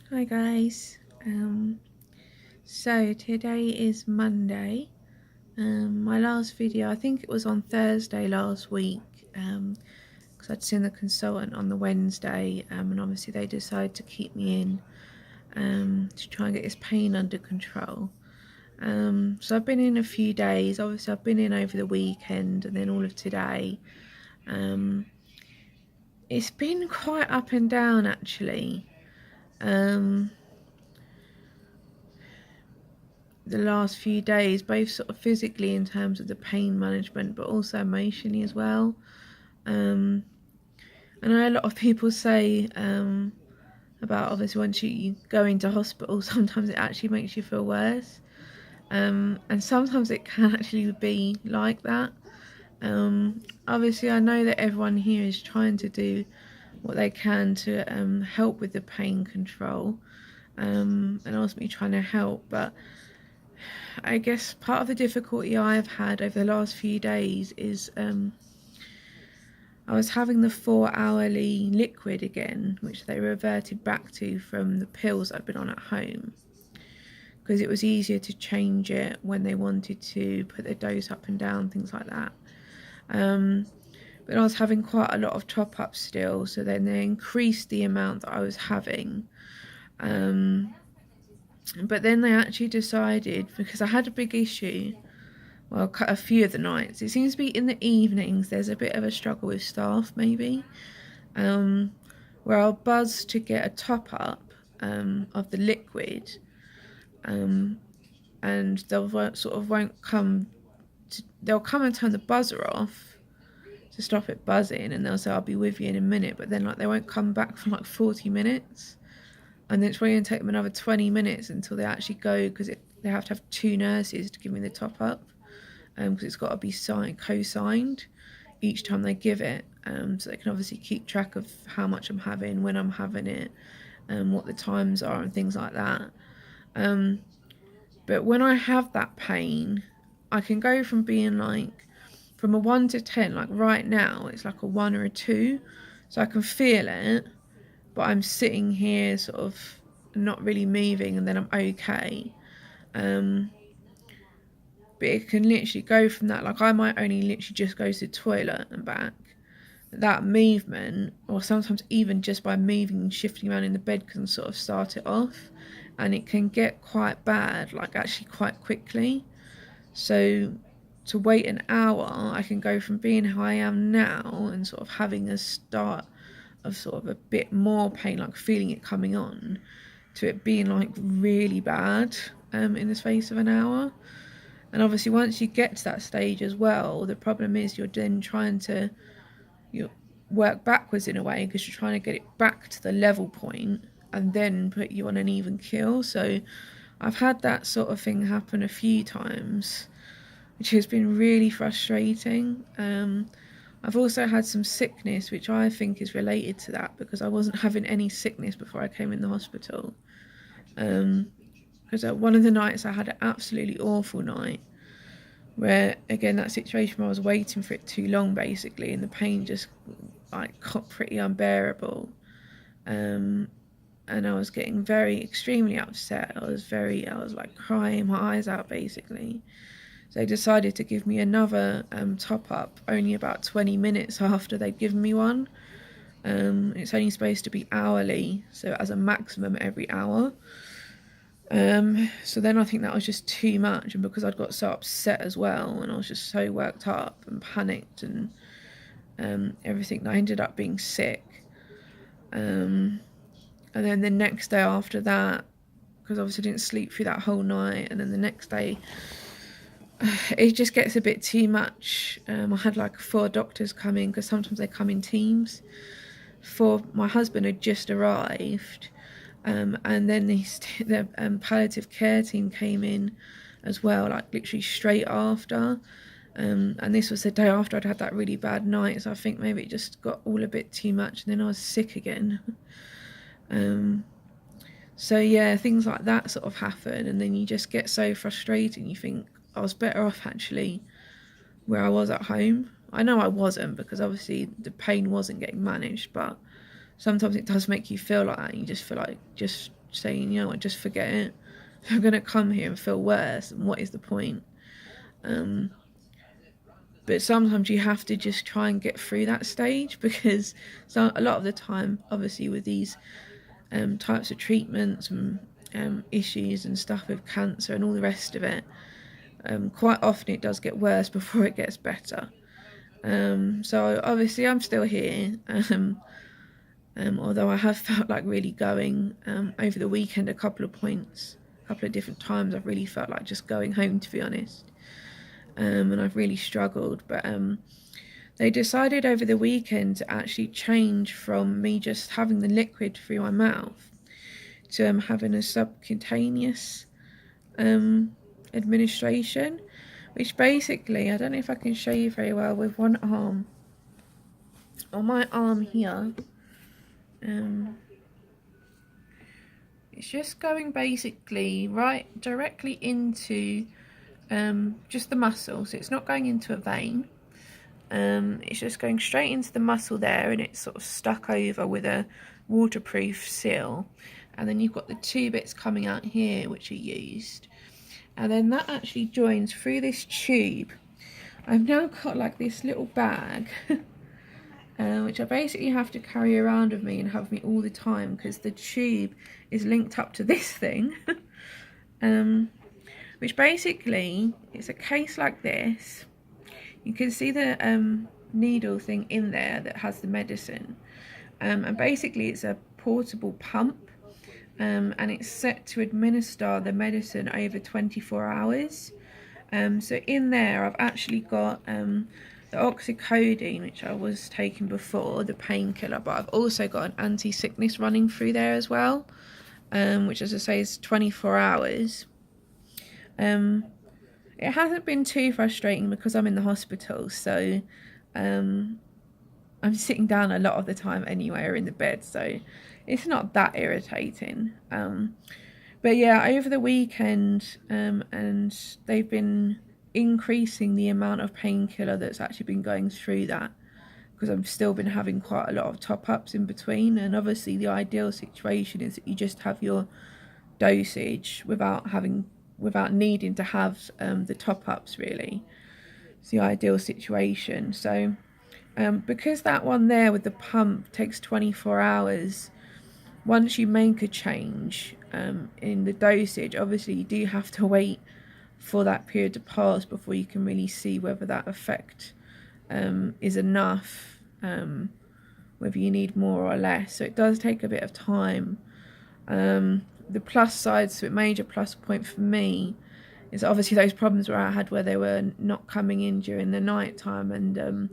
Hi guys. So today is Monday. My last video, I think it was on Thursday last week, because I'd seen the consultant on the Wednesday, and obviously they decided to keep me in to try and get this pain under control. So I've been in a few days. Obviously I've been in over the weekend and then all of today. It's been quite up and down actually. The last few days, both sort of physically in terms of the pain management, but also emotionally as well. I know a lot of people say about obviously once you go into hospital, sometimes it actually makes you feel worse. And sometimes it can actually be like that. Obviously, I know that everyone here is trying to do what they can to help with the pain control, and ultimately trying to help, but I guess part of the difficulty I've had over the last few days is I was having the 4-hourly liquid again, which they reverted back to from the pills I've been on at home, because it was easier to change it when they wanted to put the dose up and down, things like that. But I was having quite a lot of top ups still, so then they increased the amount that I was having. But then they actually decided, because I had a big issue, well, a few of the nights. It seems to be in the evenings there's a bit of a struggle with staff, maybe, where I'll buzz to get a top up of the liquid, and they'll won't come. They'll come and turn the buzzer off to stop it buzzing, and they'll say I'll be with you in a minute, but then they won't come back for 40 minutes, and then it's really going to take them another 20 minutes until they actually go, because they have to have 2 nurses to give me the top up. Because it's got to be co-signed each time they give it, so they can obviously keep track of how much I'm having, when I'm having it, and what the times are and things like that. But when I have that pain, I can go from being from a 1 to 10, right now it's like a 1 or a 2, so I can feel it, but I'm sitting here sort of not really moving, and then I'm okay. But it can literally go from that, I might only literally just go to the toilet and back. That movement, or sometimes even just by moving and shifting around in the bed, can sort of start it off, and it can get quite bad, actually quite quickly. So to wait an hour, I can go from being how I am now and sort of having a start of sort of a bit more pain, feeling it coming on, to it being really bad in the space of an hour. And obviously once you get to that stage as well, the problem is you're then trying to work backwards in a way, because you're trying to get it back to the level point and then put you on an even keel. So I've had that sort of thing happen a few times, which has been really frustrating. I've also had some sickness, which I think is related to that, because I wasn't having any sickness before I came in the hospital. Because one of the nights I had an absolutely awful night, where again that situation where I was waiting for it too long basically, and the pain just got pretty unbearable, and I was getting extremely upset. I was crying my eyes out basically. So they decided to give me another top up only about 20 minutes after they'd given me one. It's only supposed to be hourly, so as a maximum every hour. So then I think that was just too much, and because I'd got so upset as well, and I was just so worked up and panicked and everything, I ended up being sick. And then the next day after that, because obviously I didn't sleep through that whole night, and then the next day it just gets a bit too much. I had 4 doctors come in, because sometimes they come in teams. My husband had just arrived, and then the palliative care team came in as well, literally straight after. And this was the day after I'd had that really bad night, so I think maybe it just got all a bit too much, and then I was sick again. So yeah, things like that sort of happen, and then you just get so frustrated, and you think I was better off actually where I was at home. I know I wasn't, because obviously the pain wasn't getting managed, but sometimes it does make you feel like that. You just feel like just saying, you know what, just forget it. I'm going to come here and feel worse, and what is the point? But sometimes you have to just try and get through that stage, because a lot of the time, obviously with these types of treatments and issues and stuff with cancer and all the rest of it, quite often it does get worse before it gets better. So obviously I'm still here, although I have felt like really going over the weekend a couple of different times. I've really felt like just going home, to be honest, and I've really struggled. But they decided over the weekend to actually change from me just having the liquid through my mouth to having a subcutaneous administration, which basically, I don't know if I can show you very well with one arm. On my arm here, it's just going basically right directly into just the muscle, so it's not going into a vein. It's just going straight into the muscle there, and it's sort of stuck over with a waterproof seal. And then you've got the two bits coming out here which are used, and then that actually joins through this tube. I've now got like this little bag which I basically have to carry around with me and have me all the time, because the tube is linked up to this thing which basically, it's a case like this. You can see the needle thing in there that has the medicine, and basically it's a portable pump, and it's set to administer the medicine over 24 hours. So in there I've actually got the oxycodone, which I was taking before, the painkiller, but I've also got an anti-sickness running through there as well, which, as I say, is 24 hours. It hasn't been too frustrating because I'm in the hospital, so I'm sitting down a lot of the time anyway, or in the bed, so it's not that irritating. But yeah, over the weekend, and they've been increasing the amount of painkiller that's actually been going through that, because I've still been having quite a lot of top-ups in between. And obviously the ideal situation is that you just have your dosage without needing to have the top-ups, really. It's the ideal situation. So because that one there with the pump takes 24 hours, once you make a change in the dosage, obviously you do have to wait for that period to pass before you can really see whether that effect is enough, whether you need more or less. So it does take a bit of time. The plus side, so a major plus point for me, is obviously those problems where I had where they were not coming in during the night time, and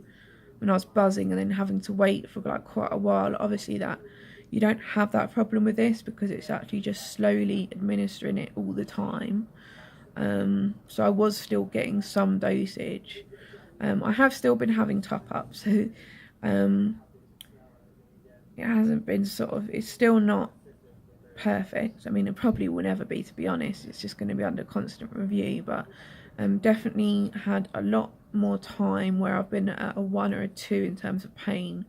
when I was buzzing and then having to wait for like quite a while. Obviously that you don't have that problem with this, because it's actually just slowly administering it all the time. So I was still getting some dosage. I have still been having top-ups, so it hasn't been it's still not perfect. I mean, it probably will never be, to be honest. It's just going to be under constant review, but definitely had a lot more time where I've been at a 1 or a 2 in terms of pain,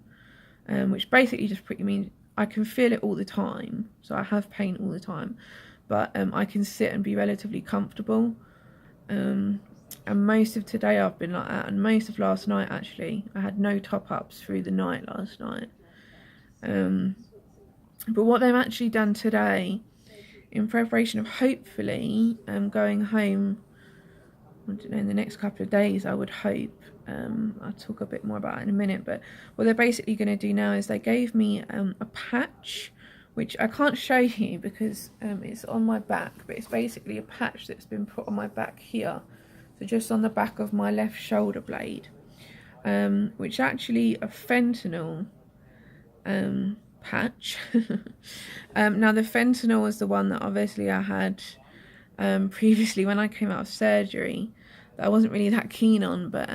which basically just pretty means I can feel it all the time, so I have pain all the time, but I can sit and be relatively comfortable. And most of today I've been like that, and most of last night actually. I had no top-ups through the night last night. But what they've actually done today, in preparation of hopefully going home, I don't know, in the next couple of days, I would hope. I'll talk a bit more about it in a minute, but what they're basically going to do now is they gave me a patch, which I can't show you because it's on my back, but it's basically a patch that's been put on my back here, so just on the back of my left shoulder blade, which actually a fentanyl patch. Now the fentanyl was the one that obviously I had previously when I came out of surgery, that I wasn't really that keen on, but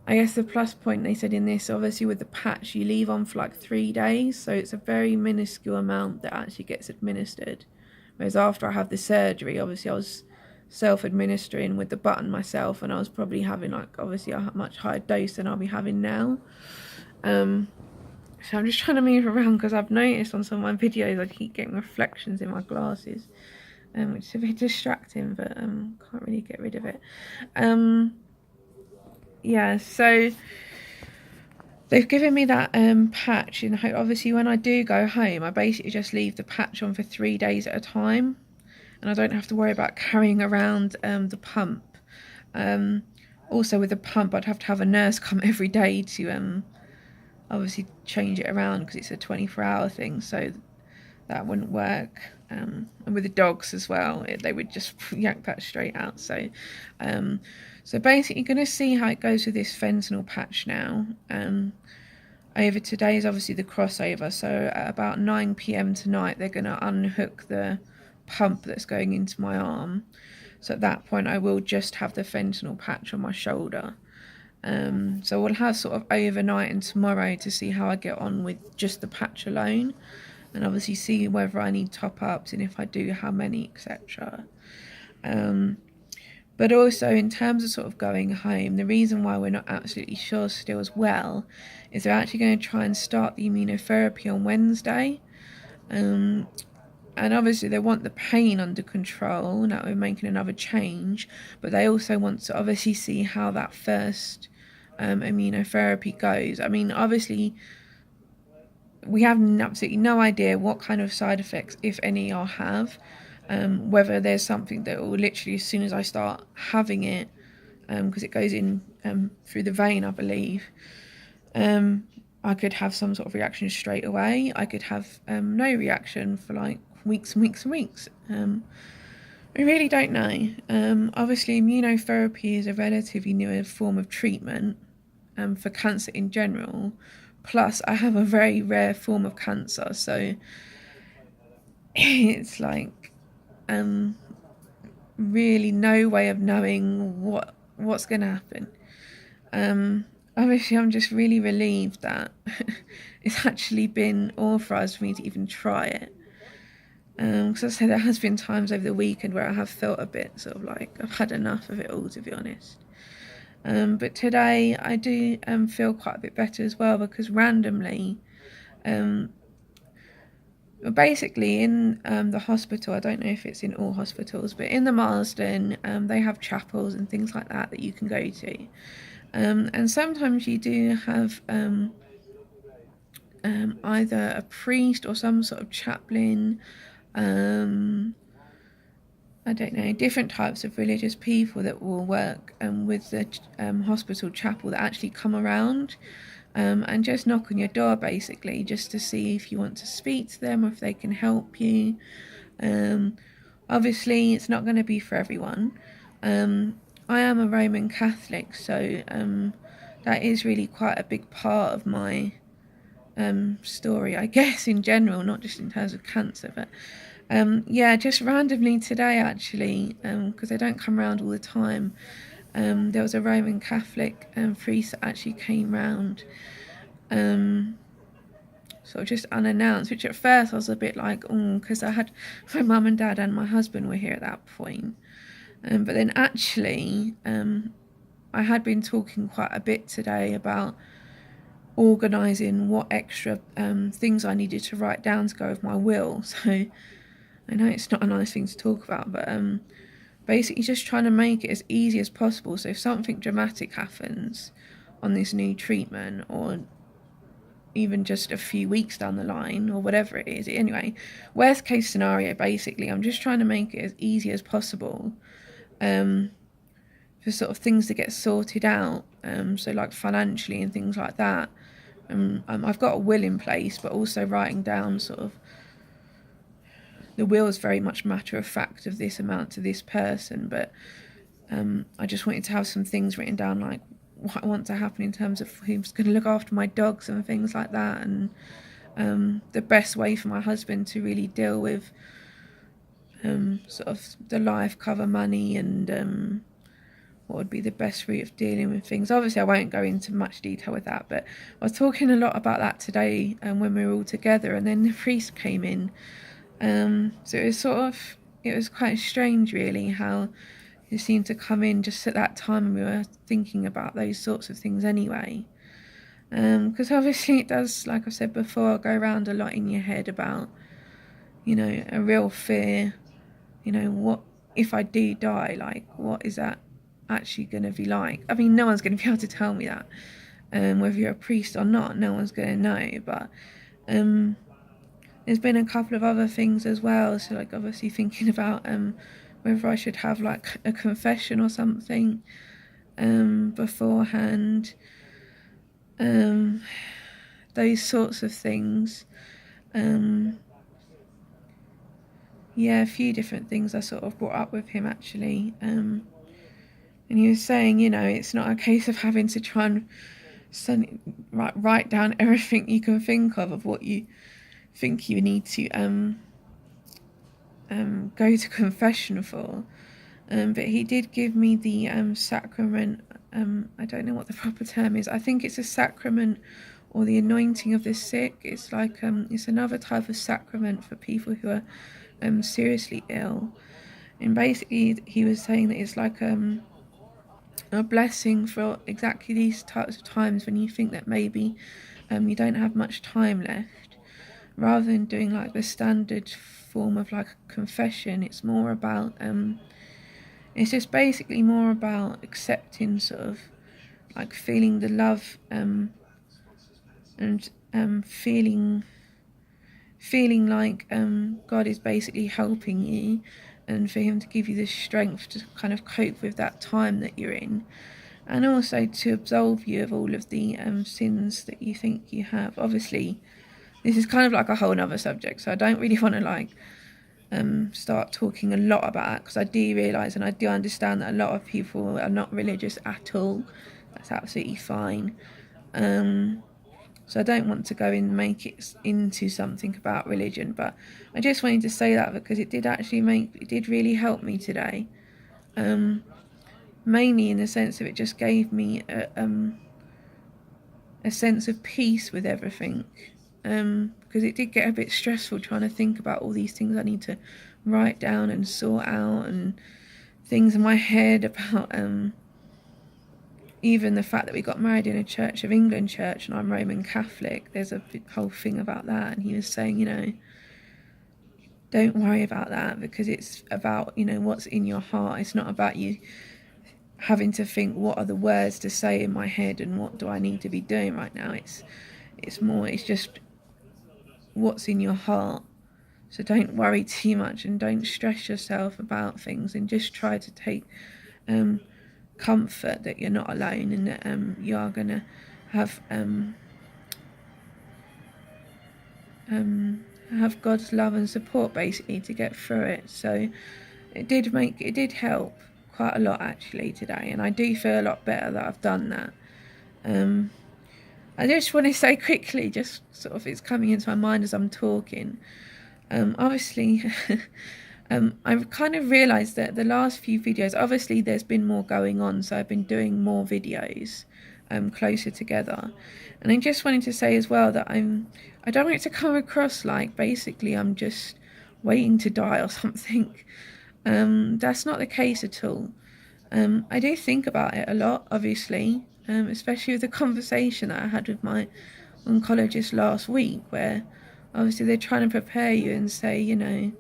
I guess the plus point they said in this, obviously with the patch you leave on for like 3 days, so it's a very minuscule amount that actually gets administered, whereas after I had the surgery, obviously I was self-administering with the button myself, and I was probably having like obviously a much higher dose than I'll be having now. So I'm just trying to move around because I've noticed on some of my videos I keep getting reflections in my glasses, which is a bit distracting, but can't really get rid of it. Yeah, so they've given me that patch in hope. Obviously, when I do go home, I basically just leave the patch on for 3 days at a time, and I don't have to worry about carrying around the pump. Also, with the pump, I'd have to have a nurse come every day to obviously change it around because it's a 24-hour thing, so that wouldn't work. And with the dogs as well, they would just yank that straight out. So basically going to see how it goes with this fentanyl patch now. Over today is obviously the crossover, so at about 9 p.m. tonight they're going to unhook the pump that's going into my arm. So at that point I will just have the fentanyl patch on my shoulder. So we'll have sort of overnight and tomorrow to see how I get on with just the patch alone, and obviously see whether I need top-ups, and if I do, how many, etc. But also in terms of sort of going home, the reason why we're not absolutely sure still as well is they're actually going to try and start the immunotherapy on Wednesday. And obviously they want the pain under control, and that we're making another change, but they also want to obviously see how that first immunotherapy goes. I mean, obviously we have absolutely no idea what kind of side effects, if any, I'll have. Whether there's something that will literally, as soon as I start having it, because it goes in through the vein, I believe, I could have some sort of reaction straight away. I could have no reaction for like weeks and weeks and weeks. We really don't know. Obviously, immunotherapy is a relatively newer form of treatment for cancer in general. Plus, I have a very rare form of cancer, so it's like really no way of knowing what's going to happen. Obviously, I'm just really relieved that it's actually been authorised for me to even try it. Because I say there has been times over the weekend where I have felt a bit sort of like I've had enough of it all, to be honest. But today I do feel quite a bit better as well, because randomly, basically in the hospital, I don't know if it's in all hospitals, but in the Marsden, they have chapels and things like that you can go to. And sometimes you do have either a priest or some sort of chaplain, I don't know, different types of religious people that will work with the hospital chapel that actually come around and just knock on your door, basically, just to see if you want to speak to them or if they can help you. Obviously, it's not going to be for everyone. I am a Roman Catholic, so that is really quite a big part of my story, I guess, in general, not just in terms of cancer, but yeah, just randomly today, actually, because they don't come around all the time, there was a Roman Catholic priest that actually came round, sort of just unannounced, which at first I was a bit like, oh, because I had my mum and dad and my husband were here at that point. But then actually, I had been talking quite a bit today about organising what extra things I needed to write down to go with my will. So I know it's not a nice thing to talk about, but basically just trying to make it as easy as possible. So if something dramatic happens on this new treatment, or even just a few weeks down the line, or whatever it is, anyway, worst case scenario, basically, I'm just trying to make it as easy as possible for sort of things to get sorted out, so like financially and things like that. I've got a will in place, but also writing down sort of the will is very much matter of fact of this amount to this person, but I just wanted to have some things written down, like what I want to happen in terms of who's going to look after my dogs and things like that, and the best way for my husband to really deal with sort of the life cover money, and what would be the best route of dealing with things. Obviously, I won't go into much detail with that, but I was talking a lot about that today when we were all together, and then the priest came in. So it was quite strange, really, how he seemed to come in just at that time, and we were thinking about those sorts of things anyway. Because obviously it does, like I said before, go around a lot in your head about, you know, a real fear, you know, what if I do die, like, what is that actually going to be like? I mean, no one's going to be able to tell me that, whether you're a priest or not, no one's going to know, but there's been a couple of other things as well, so like obviously thinking about whether I should have like a confession or something beforehand, those sorts of things. Yeah, a few different things I sort of brought up with him actually, and he was saying, you know, it's not a case of having to try and write down everything you can think of what you think you need to go to confession for, but he did give me the sacrament. I don't know what the proper term is. I think it's a sacrament or the anointing of the sick. It's like it's another type of sacrament for people who are seriously ill, and basically he was saying that it's like a blessing for exactly these types of times when you think that maybe you don't have much time left. Rather than doing like the standard form of like a confession, it's more about it's just basically more about accepting, sort of like feeling the love and feeling like God is basically helping you, and for him to give you the strength to kind of cope with that time that you're in, and also to absolve you of all of the sins that you think you have. Obviously, this is kind of like a whole other subject, so I don't really want to like start talking a lot about it, because I do realise and I do understand that a lot of people are not religious at all. That's absolutely fine. So I don't want to go and make it into something about religion, but I just wanted to say that because it did really help me today. Mainly in the sense of it just gave me a sense of peace with everything. Because it did get a bit stressful trying to think about all these things I need to write down and sort out, and things in my head about even the fact that we got married in a Church of England church and I'm Roman Catholic. There's a whole thing about that, and he was saying, you know, don't worry about that, because it's about, you know, what's in your heart. It's not about you having to think what are the words to say in my head and what do I need to be doing right now. It's just what's in your heart. So don't worry too much and don't stress yourself about things, and just try to take comfort that you're not alone, and that you are going to have God's love and support basically to get through it. So it did help quite a lot actually today, and I do feel a lot better that I've done that. I just want to say quickly, just sort of it's coming into my mind as I'm talking. Obviously, I've kind of realised that the last few videos, obviously there's been more going on, so I've been doing more videos closer together. And I just wanted to say as well that I don't want it to come across like basically I'm just waiting to die or something. That's not the case at all. I do think about it a lot, obviously, especially with the conversation that I had with my oncologist last week, where obviously they're trying to prepare you and say, you know,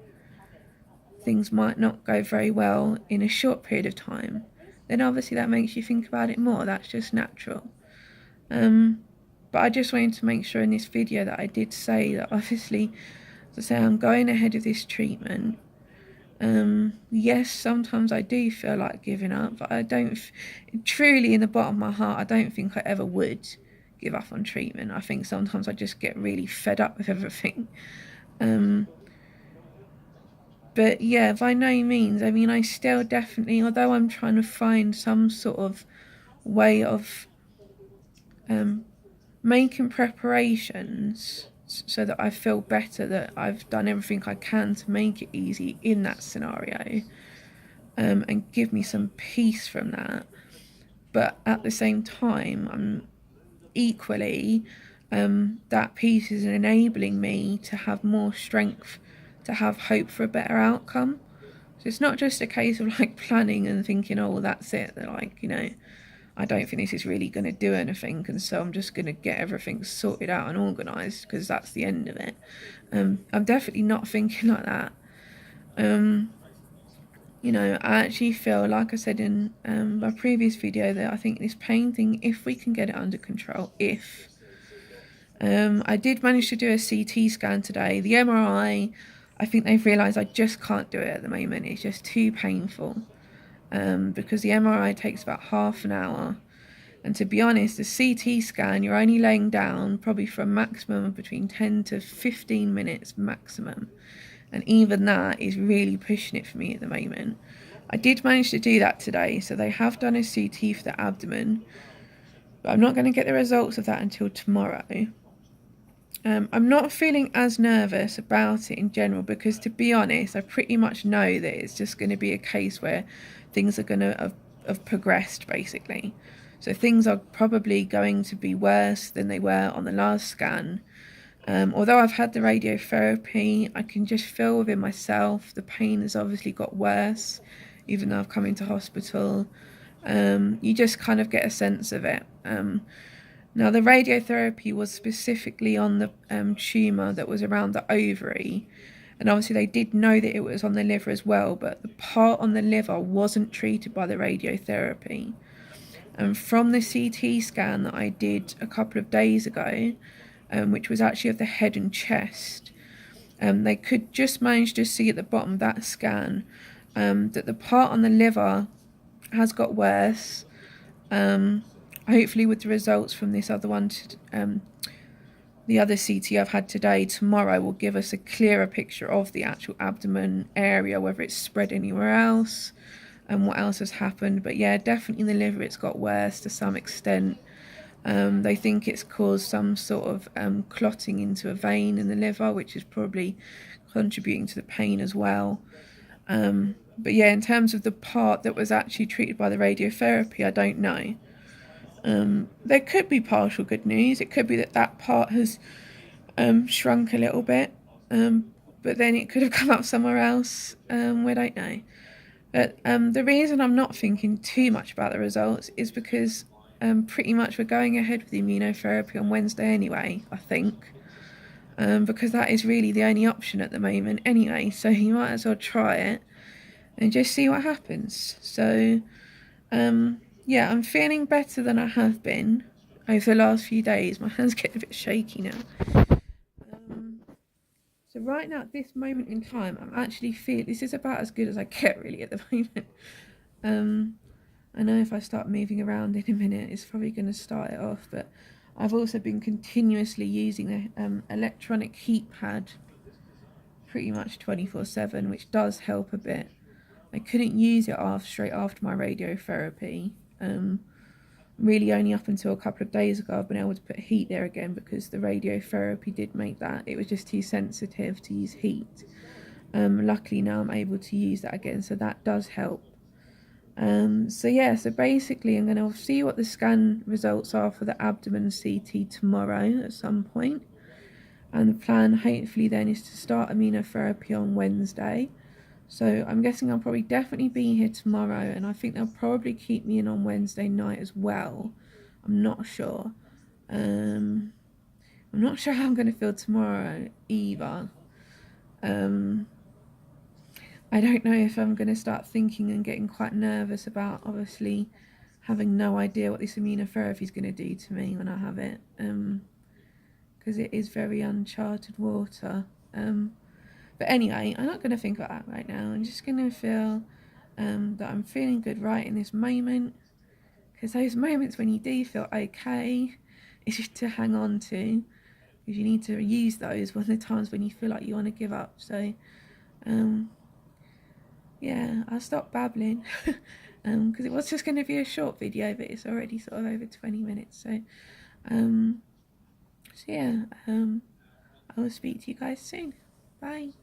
things might not go very well in a short period of time. Then obviously that makes you think about it more. That's just natural. But I just wanted to make sure in this video that I did say that obviously, as I say, I'm going ahead of this treatment. Yes, sometimes I do feel like giving up, but I don't, truly in the bottom of my heart, I don't think I ever would give up on treatment. I think sometimes I just get really fed up with everything. But yeah, by no means. I mean, I still definitely, although I'm trying to find some sort of way of making preparations so that I feel better, that I've done everything I can to make it easy in that scenario, and give me some peace from that. But at the same time, I'm equally, that peace is enabling me to have more strength, to have hope for a better outcome. So it's not just a case of like planning and thinking, oh, well, that's it. They're like, you know, I don't think this is really going to do anything, and so I'm just going to get everything sorted out and organised, because that's the end of it. I'm definitely not thinking like that. You know, I actually feel, like I said in my previous video, that I think this pain thing, if we can get it under control, I did manage to do a CT scan today. The MRI, I think they've realised I just can't do it at the moment. It's just too painful, because the MRI takes about half an hour. And to be honest, the CT scan, you're only laying down probably for a maximum of between 10 to 15 minutes maximum. And even that is really pushing it for me at the moment. I did manage to do that today, so they have done a CT for the abdomen, but I'm not going to get the results of that until tomorrow. I'm not feeling as nervous about it in general, because to be honest, I pretty much know that it's just going to be a case where things are going to have progressed, basically. So things are probably going to be worse than they were on the last scan. Although I've had the radiotherapy, I can just feel within myself the pain has obviously got worse, even though I've come into hospital. You just kind of get a sense of it. Now, the radiotherapy was specifically on the tumour that was around the ovary. And obviously they did know that it was on the liver as well, but the part on the liver wasn't treated by the radiotherapy. And from the CT scan that I did a couple of days ago, which was actually of the head and chest, they could just manage to see at the bottom of that scan that the part on the liver has got worse. Hopefully with the results from this other one, the other CT I've had today, tomorrow will give us a clearer picture of the actual abdomen area, whether it's spread anywhere else and what else has happened. But yeah, definitely in the liver it's got worse to some extent. They think it's caused some sort of clotting into a vein in the liver, which is probably contributing to the pain as well. But yeah, in terms of the part that was actually treated by the radiotherapy, I don't know. There could be partial good news. It could be that that part has shrunk a little bit, but then it could have come up somewhere else. We don't know. But the reason I'm not thinking too much about the results is because pretty much we're going ahead with the immunotherapy on Wednesday anyway, I think. Because that is really the only option at the moment anyway, so you might as well try it and just see what happens. So yeah, I'm feeling better than I have been over the last few days. My hand's getting a bit shaky now. So right now, at this moment in time, I'm actually feeling, this is about as good as I get really at the moment. I know if I start moving around in a minute, it's probably going to start it off, but I've also been continuously using the electronic heat pad pretty much 24/7, which does help a bit. I couldn't use it straight after my radiotherapy. Really only up until a couple of days ago I've been able to put heat there again, because the radiotherapy did make that, it was just too sensitive to use heat. Luckily now I'm able to use that again, so that does help. So yeah, so basically I'm going to see what the scan results are for the abdomen CT tomorrow at some point. And the plan hopefully then is to start immunotherapy on Wednesday. So I'm guessing I'll probably definitely be here tomorrow, and I think they'll probably keep me in on Wednesday night as well. I'm not sure. I'm not sure how I'm going to feel tomorrow either. I don't know if I'm going to start thinking and getting quite nervous about obviously having no idea what this immunotherapy is going to do to me when I have it, because it is very uncharted water. But anyway, I'm not going to think about that right now. I'm just going to feel that I'm feeling good right in this moment, because those moments when you do feel okay, it's just to hang on to, because you need to use those when the times when you feel like you want to give up. So yeah, I'll stop babbling because it was just going to be a short video, but it's already sort of over 20 minutes. So yeah, I will speak to you guys soon. Bye.